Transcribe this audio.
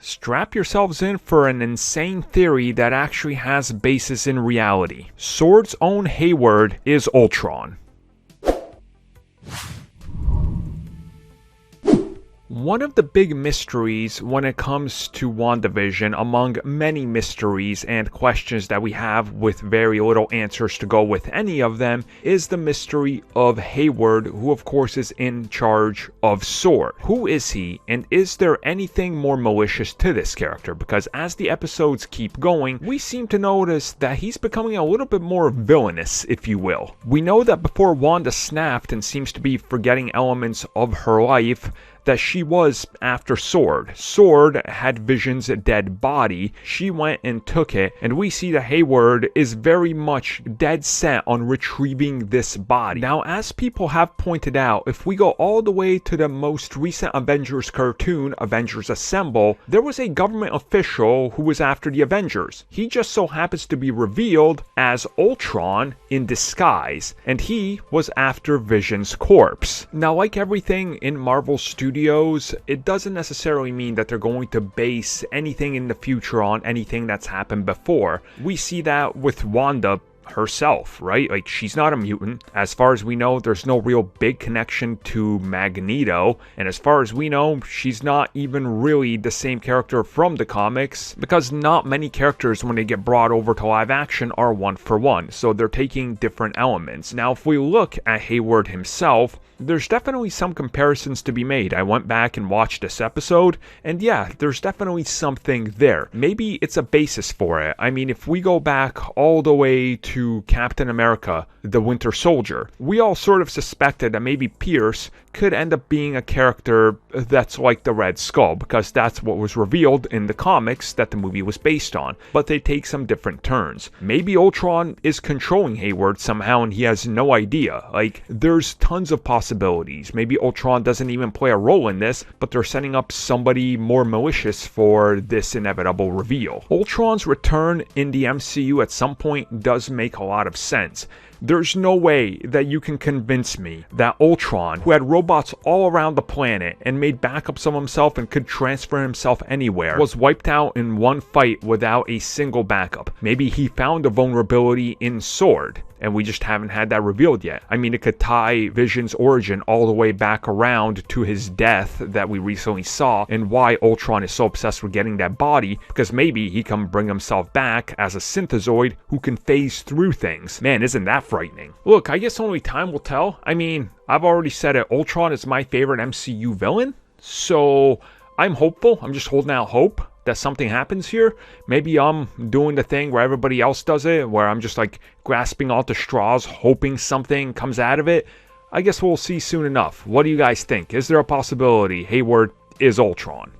Strap yourselves in for an insane theory that actually has basis in reality. Sword's own Hayward is Ultron. One of the big mysteries when it comes to WandaVision, among many mysteries and questions that we have with very little answers to go with any of them, is the mystery of Hayward, who of course is in charge of SWORD. Who is he, and is there anything more malicious to this character? Because as the episodes keep going, we seem to notice that he's becoming a little bit more villainous, if you will. We know that before Wanda snapped and seems to be forgetting elements of her life, that she was after SWORD. SWORD had Vision's dead body. She went and took it, and we see that Hayward is very much dead set on retrieving this body. Now, as people have pointed out, if we go all the way to the most recent Avengers cartoon, Avengers Assemble, there was a government official who was after the Avengers. He just so happens to be revealed as Ultron in disguise, and he was after Vision's corpse. Now, like everything in Marvel Studios, it doesn't necessarily mean that they're going to base anything in the future on anything that's happened before. We see that with Wanda herself, right? Like, she's not a mutant. As far as we know, there's no real big connection to Magneto, and as far as we know, she's not even really the same character from the comics, because not many characters, when they get brought over to live action, are one for one, so they're taking different elements. Now, if we look at Hayward himself, there's definitely some comparisons to be made. I went back and watched this episode, and yeah, there's definitely something there. Maybe it's a basis for it. I mean, if we go back all the way to Captain America, the Winter Soldier, we all sort of suspected that maybe Pierce could end up being a character that's like the Red Skull, because that's what was revealed in the comics that the movie was based on, but they take some different turns. Maybe Ultron is controlling Hayward somehow and he has no idea. Like, there's tons of possibilities. Maybe Ultron doesn't even play a role in this, but they're setting up somebody more malicious for this inevitable reveal. Ultron's return in the MCU at some point does make a lot of sense. There's no way that you can convince me that Ultron, who had robots all around the planet and made backups of himself and could transfer himself anywhere, was wiped out in one fight without a single backup. Maybe he found a vulnerability in SWORD, and we just haven't had that revealed yet. I mean, it could tie Vision's origin all the way back around to his death that we recently saw, and why Ultron is so obsessed with getting that body, because maybe he can bring himself back as a synthezoid who can phase through things. Man, isn't that frightening? Look, I guess only time will tell. I mean, I've already said it, Ultron is my favorite MCU villain, so I'm hopeful. I'm just holding out hope that something happens here. Maybe I'm doing the thing where everybody else does it, where I'm just like grasping onto straws, hoping something comes out of it. I guess we'll see soon enough. What do you guys think? Is there a possibility Hayward is Ultron?